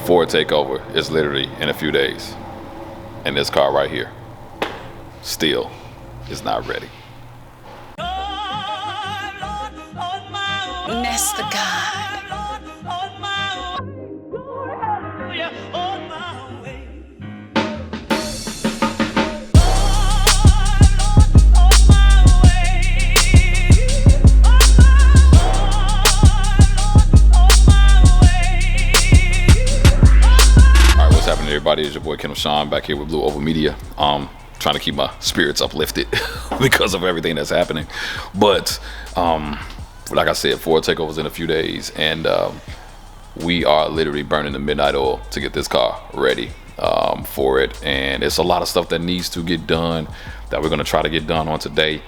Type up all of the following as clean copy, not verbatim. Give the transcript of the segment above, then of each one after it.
Ford Takeover is literally in a few days. And this car right here still is not ready. Bless the God. Everybody, it's your boy Kendall Sean back here with Blue Oval Media. Trying to keep my spirits uplifted because of everything that's happening. But like I said, Ford Takeover's in a few days, and we are literally burning the midnight oil to get this car ready for it. And it's a lot of stuff that needs to get done that we're going to try to get done on today,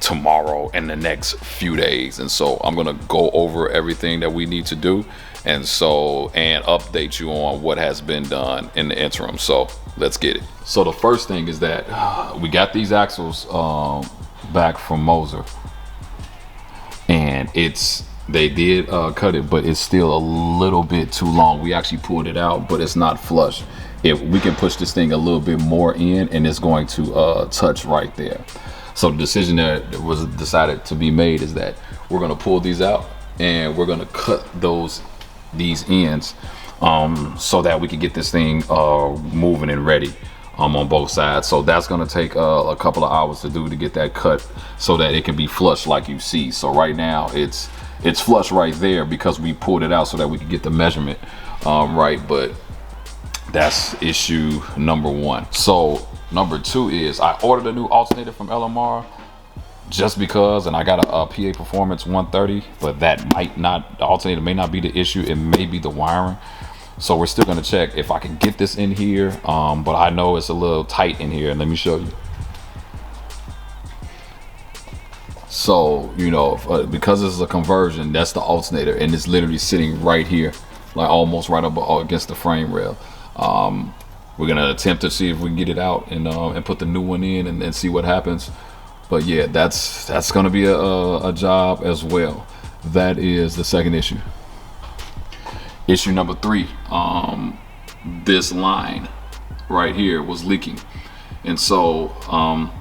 tomorrow, and the next few days. And so I'm going to go over everything that we need to do and update you on what has been done in the interim. So let's get it. So the first thing is that we got these axles back from Moser, and they did cut it, but it's still a little bit too long. We actually pulled it out, but it's not flush. If we can push this thing a little bit more in, and it's going to touch right there. So the decision that was decided to be made is that we're going to pull these out and we're going to cut these ends so that we can get this thing moving and ready on both sides. So that's going to take a couple of hours to do to get that cut so that it can be flush like you see. So right now it's flush right there because we pulled it out so that we could get the measurement right. But that's issue number one. So number two is I ordered a new alternator from LMR just because, and I got a PA Performance 130, but the alternator may not be the issue. It may be the wiring. So we're still gonna check if I can get this in here, but I know it's a little tight in here, and let me show you. So, because this is a conversion, that's the alternator, and it's literally sitting right here, like almost right up against the frame rail. We're gonna attempt to see if we can get it out and put the new one in and see what happens. But yeah, that's gonna be a job as well. That is the second issue. Issue number three, this line right here was leaking, and so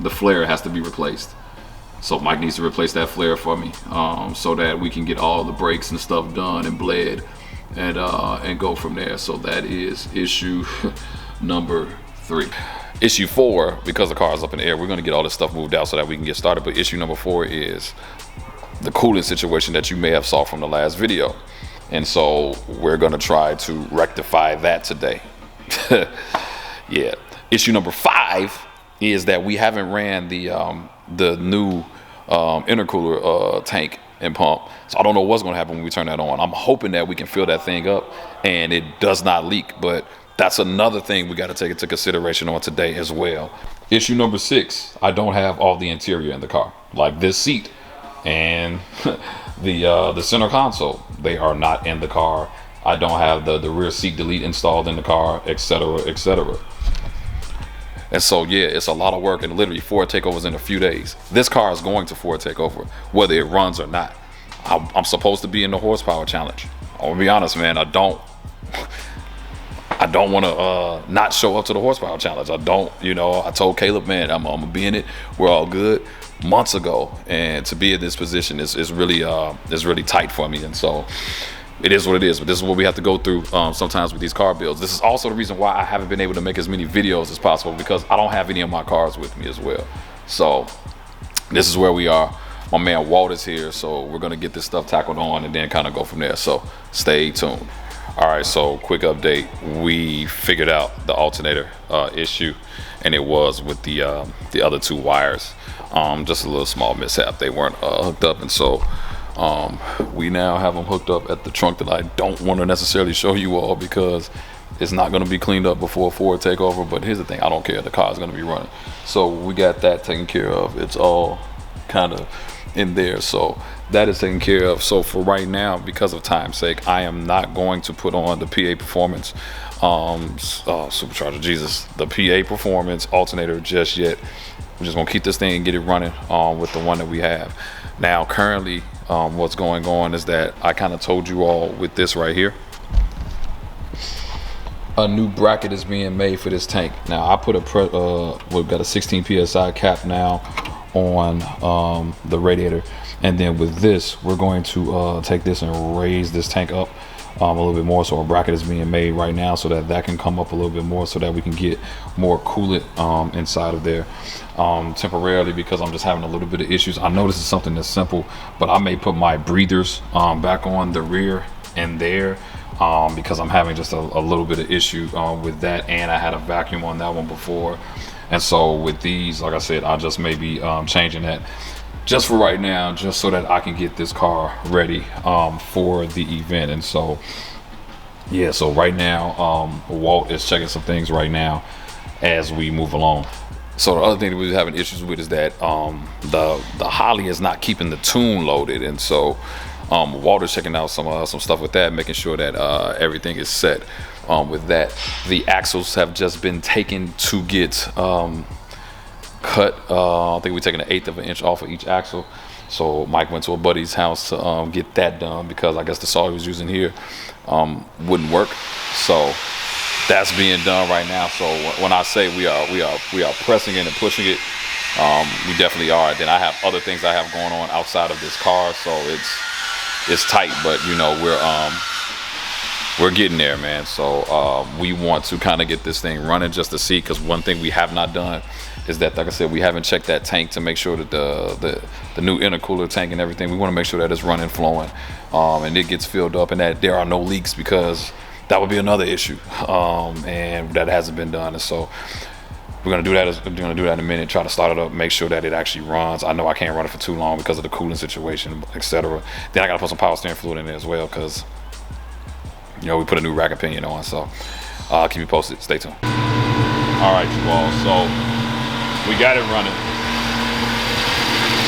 the flare has to be replaced. So Mike needs to replace that flare for me so that we can get all the brakes and stuff done and bled and go from there. So that is issue number three. Issue four, because the car is up in the air, we're going to get all this stuff moved out so that we can get started. But issue number four is the cooling situation that you may have saw from the last video. And so we're going to try to rectify that today. Yeah. Issue number five is that we haven't ran the new intercooler tank and pump. So I don't know what's going to happen when we turn that on. I'm hoping that we can fill that thing up and it does not leak. But that's another thing we got to take into consideration on today as well. Issue number six, I don't have all the interior in the car, like this seat and the center console. They are not in the car. I don't have the rear seat delete installed in the car, etc., etc. And so yeah, it's a lot of work, and literally Ford Takeover's in a few days. This car is going to Ford Takeover, whether it runs or not. I'm supposed to be in the horsepower challenge. I'll be honest, man, I don't want to not show up to the horsepower challenge. I told Caleb, man, I'm gonna be in it. We're all good months ago, and to be in this position is really tight for me. And so it is what it is. But this is what we have to go through sometimes with these car builds. This is also the reason why I haven't been able to make as many videos as possible, because I don't have any of my cars with me as well. So this is where we are. My man Walt is here, so we're gonna get this stuff tackled on and then kind of go from there. So stay tuned. All right, so quick update. We figured out the alternator issue, and it was with the other two wires. Just a little small mishap. They weren't hooked up, and so we now have them hooked up at the trunk that I don't want to necessarily show you all because it's not going to be cleaned up before Ford Takeover. But here's the thing, I don't care. The car is going to be running. So we got that taken care of. It's all kind of in there. So that is taken care of. So for right now, because of time's sake, I am not going to put on the PA Performance Supercharger, the PA Performance alternator just yet. We're just gonna keep this thing and get it running with the one that we have. Now currently what's going on is that I kind of told you all with this right here, a new bracket is being made for this tank. Now I put we've got a 16 psi cap now on the radiator, and then with this we're going to take this and raise this tank up a little bit more. So a bracket is being made right now so that can come up a little bit more, so that we can get more coolant inside of there temporarily, because I'm just having a little bit of issues. I know this is something that's simple, but I may put my breathers back on the rear and there, because I'm having just a little bit of issue with that, and I had a vacuum on that one before. And so with these, like I said, I just may be changing that just for right now, just so that I can get this car ready for the event. And so yeah, so right now Walt is checking some things right now as we move along. So the other thing that we're having issues with is that the Holly is not keeping the tune loaded, and so Walter's checking out some stuff with that, making sure that everything is set with that. The axles have just been taken to get cut. I think we're taking 1/8 of an inch off of each axle. So Mike went to a buddy's house to get that done, because I guess the saw he was using here wouldn't work. So that's being done right now. So when I say we are pressing it and pushing it, we definitely are. Then I have other things I have going on outside of this car, so it's tight, but you know, we're getting there, man. So we want to kind of get this thing running just to see, because one thing we have not done is that, like I said, we haven't checked that tank to make sure that the new intercooler tank and everything, we want to make sure that it's running, flowing, and it gets filled up, and that there are no leaks, because that would be another issue, and that hasn't been done. And so we're gonna do that. We're gonna do that in a minute. Try to start it up, make sure that it actually runs. I know I can't run it for too long because of the cooling situation, etc. Then I gotta put some power steering fluid in there as well, because you know we put a new rack and pinion on. So keep me posted. Stay tuned. All right, you all. So we got it running.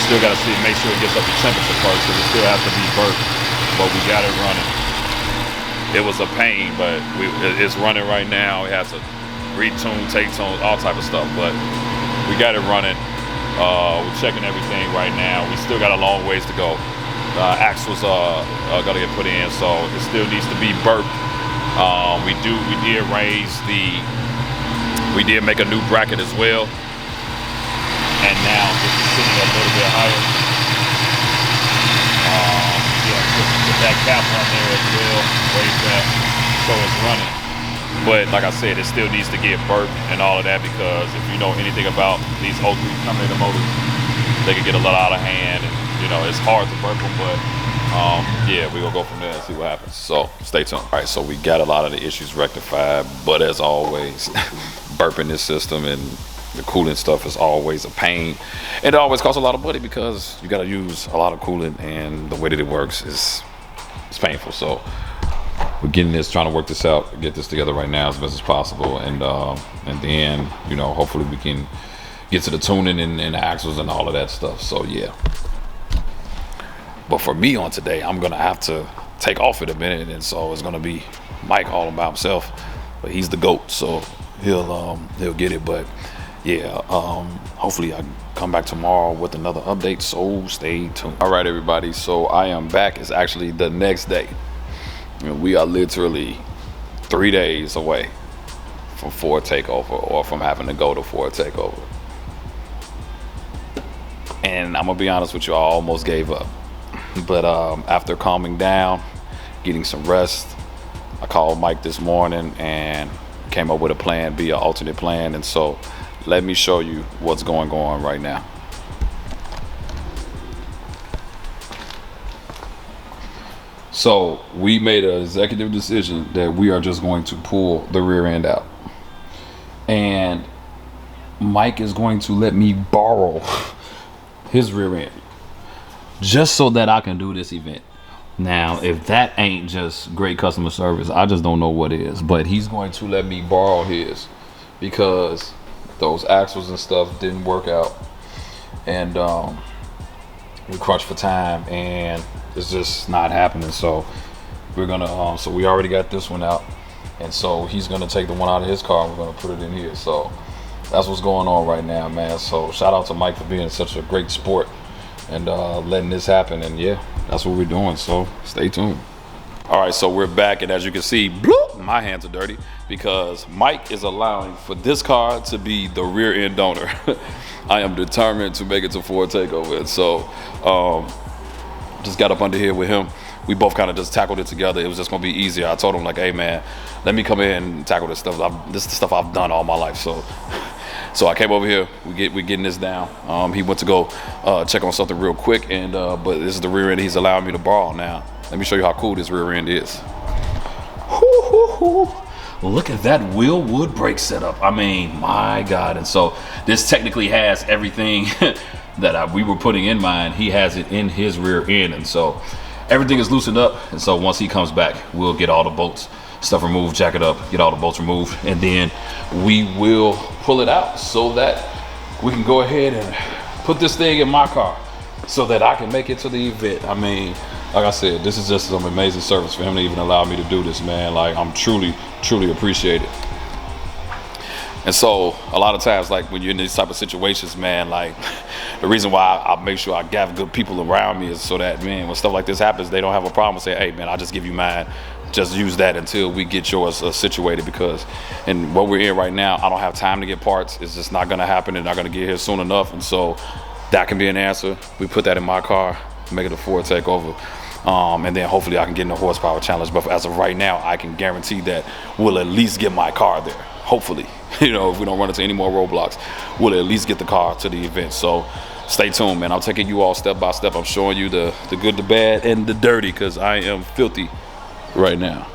Still gotta make sure it gets up to temperature first, because it still has to be burnt. But we got it running. It was a pain, but it's running right now. It has to retune, take tunes, all type of stuff, but we got it running. We're checking everything right now. We still got a long ways to go. Axles are gonna get put in, so it still needs to be burped. We did make a new bracket as well, and now this is sitting a little bit higher. Put that cap on there as well, raise that so it's running. But like I said, it still needs to get burped and all of that, because if you know anything about these O3 Terminator motors, they can get a lot out of hand, and you know it's hard to burp them. But yeah, we're gonna go from there and see what happens. So stay tuned. All right, so we got a lot of the issues rectified, but as always, burping this system and the coolant stuff is always a pain, and it always costs a lot of money, because you got to use a lot of coolant, and the way that it works is it's painful. So we're getting this, trying to work this out, get this together right now as best as possible, and then you know hopefully we can get to the tuning and the axles and all of that stuff. So yeah, but for me on today, I'm gonna have to take off in a minute, and so it's gonna be Mike all by himself, but he's the GOAT, so he'll get it. But yeah, hopefully I come back tomorrow with another update, so stay tuned. All right, everybody, so I am back. It's actually the next day. You know, we are literally 3 days away from Ford Takeover, or from having to go to Ford Takeover. And I'm gonna be honest with you, I almost gave up. But after calming down, getting some rest, I called Mike this morning and came up with a plan B, an alternate plan. And so let me show you what's going on right now. So we made an executive decision that we are just going to pull the rear end out, and Mike is going to let me borrow his rear end just so that I can do this event. Now, if that ain't just great customer service, I just don't know what is. But he's going to let me borrow his, because those axles and stuff didn't work out, and we crunched for time, and it's just not happening. So we're gonna so we already got this one out, and so he's gonna take the one out of his car and we're gonna put it in here. So that's what's going on right now, man. So shout out to Mike for being such a great sport and letting this happen. And yeah, that's what we're doing, so stay tuned. All right, so we're back, and as you can see, bloop, my hands are dirty because Mike is allowing for this car to be the rear end donor. I am determined to make it to Ford Takeover. And so just got up under here with him. We both kind of just tackled it together. It was just gonna be easier. I told him like, hey man, let me come in and tackle this stuff. This is the stuff I've done all my life. So I came over here. We're getting this down. He went to go check on something real quick, and but this is the rear end he's allowing me to borrow now. Let me show you how cool this rear end is. Look at that wheel wood brake setup. I mean, my God. And so this technically has everything that we were putting in mine. He has it in his rear end, and so everything is loosened up. And so once he comes back, we'll get all the bolts, stuff removed, jack it up, get all the bolts removed, and then we will pull it out so that we can go ahead and put this thing in my car so that I can make it to the event. I mean, like I said, this is just some amazing service for him to even allow me to do this, man. Like, I'm truly appreciate it. And so a lot of times, like when you're in these type of situations, man, like the reason why I make sure I gather good people around me is so that, man, when stuff like this happens, they don't have a problem with saying, hey man, I'll just give you mine. Just use that until we get yours situated, because in what we're in right now, I don't have time to get parts. It's just not gonna happen. They're not gonna get here soon enough. And so that can be an answer. We put that in my car, make it a Ford Takeover. And then hopefully I can get in the horsepower challenge. But as of right now, I can guarantee that we'll at least get my car there. Hopefully, you know, if we don't run into any more roadblocks, we'll at least get the car to the event. So stay tuned, man. I'm taking you all step by step. I'm showing you the good, the bad, and the dirty, because I am filthy right now.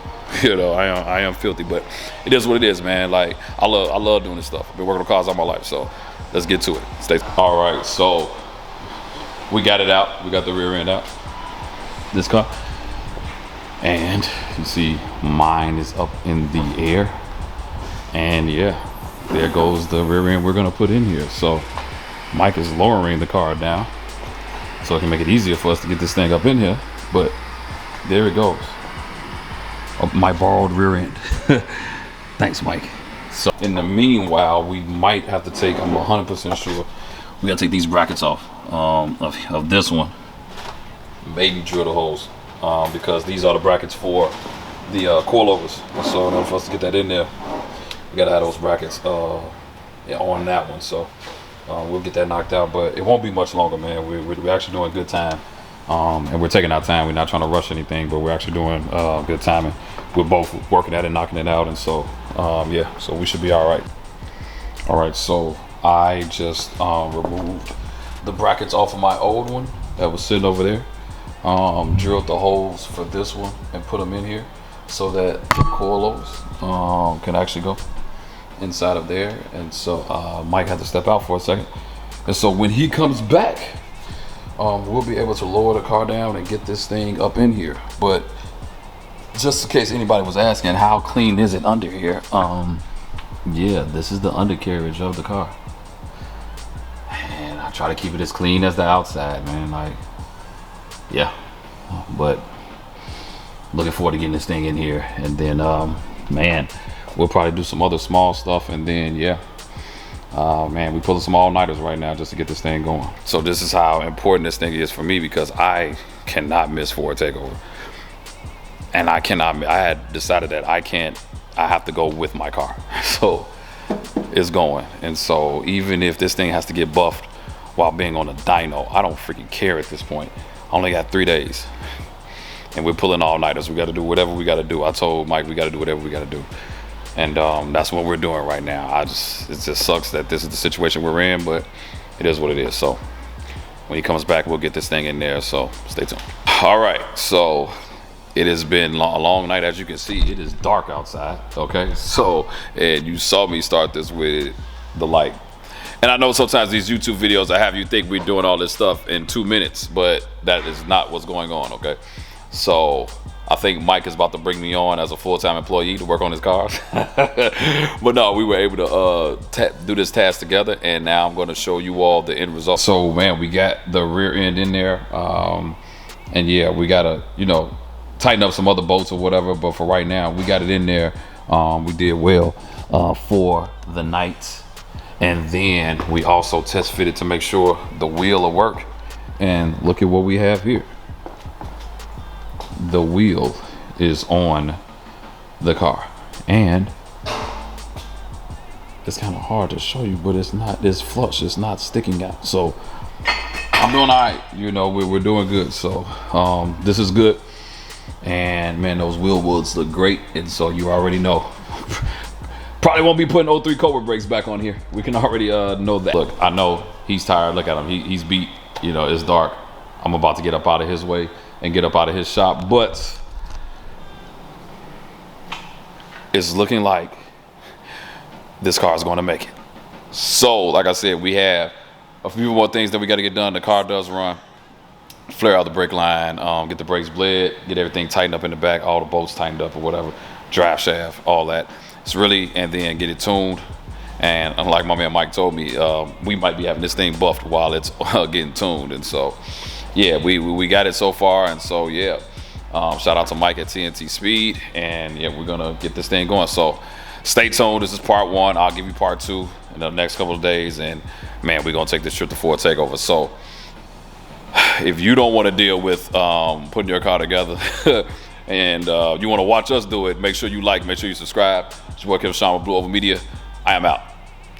You know, I am filthy, but it is what it is, man. Like, I love doing this stuff. I've been working on cars all my life, so let's get to it. All right, so we got it out. We got the rear end out. This car, and you see mine is up in the air, and yeah, there goes the rear end we're gonna put in here. So Mike is lowering the car down so it can make it easier for us to get this thing up in here, but there it goes. My borrowed rear end. Thanks, Mike. So in the meanwhile, we might have to take, I'm 100% sure, we gotta take these brackets off of this one. Maybe drill the holes, because these are the brackets for the coilovers. So in order for us to get that in there, we gotta have those brackets yeah, on that one. So we'll get that knocked out, but it won't be much longer, man. We're actually doing good time, and we're taking our time. We're not trying to rush anything, but we're actually doing good timing. We're both working at it, knocking it out, and so yeah, so we should be all right. All right, so I just removed the brackets off of my old one that was sitting over there. Drilled the holes for this one and put them in here so that the coilovers can actually go inside of there. And so Mike had to step out for a second, and so when he comes back, we'll be able to lower the car down and get this thing up in here. But just in case anybody was asking, how clean is it under here, yeah, this is the undercarriage of the car, and I try to keep it as clean as the outside, man. Like, yeah, but looking forward to getting this thing in here, and then man, we'll probably do some other small stuff, and then yeah, man, we pulling some all-nighters right now just to get this thing going. So this is how important this thing is for me, because I cannot miss Ford Takeover, and I had decided that I have to go with my car. So it's going, and so even if this thing has to get buffed while being on a dyno, I don't freaking care at this point. I only got 3 days, and we're pulling all-nighters. We got to do whatever we got to do. I told Mike we got to do whatever we got to do, and that's what we're doing right now. It just sucks that this is the situation we're in, but it is what it is. So when he comes back, we'll get this thing in there, so stay tuned. All right, so it has been a long night. As you can see, it is dark outside, okay? So, and you saw me start this with the light. And I know sometimes these YouTube videos, I have you think we're doing all this stuff in 2 minutes, but that is not what's going on, okay? So I think Mike is about to bring me on as a full-time employee to work on his cars. But no, we were able to do this task together, and now I'm going to show you all the end result. So man, we got the rear end in there, and yeah, we got to, you know, tighten up some other bolts or whatever, but for right now, we got it in there. We did well for the night. And then we also test fitted to make sure the wheel will work. And look at what we have here. The wheel is on the car. And it's kind of hard to show you, but it's flush, it's not sticking out. So I'm doing all right, you know, we're doing good. So this is good. And man, those wheel woods look great. And so you already know, probably won't be putting 03 Cobra brakes back on here. We can already know that. Look, I know he's tired. Look at him, he's beat, you know, it's dark. I'm about to get up out of his way and get up out of his shop, but it's looking like this car is going to make it. So like I said, we have a few more things that we got to get done. The car does run. Flare out the brake line, get the brakes bled, get everything tightened up in the back, all the bolts tightened up or whatever, drive shaft, all that. It's really, and then get it tuned. And unlike my man Mike told me, we might be having this thing buffed while it's getting tuned. And so, yeah, we got it so far. And so, yeah, shout out to Mike at TNT Speed. And yeah, we're gonna get this thing going. So stay tuned. This is part 1. I'll give you part 2 in the next couple of days. And man, we're gonna take this trip to Ford Takeover. So if you don't want to deal with putting your car together and you want to watch us do it, make sure you like, make sure you subscribe. It's your boy Kevin Sean with Blue Over Media. I am out.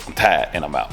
I'm tired and I'm out.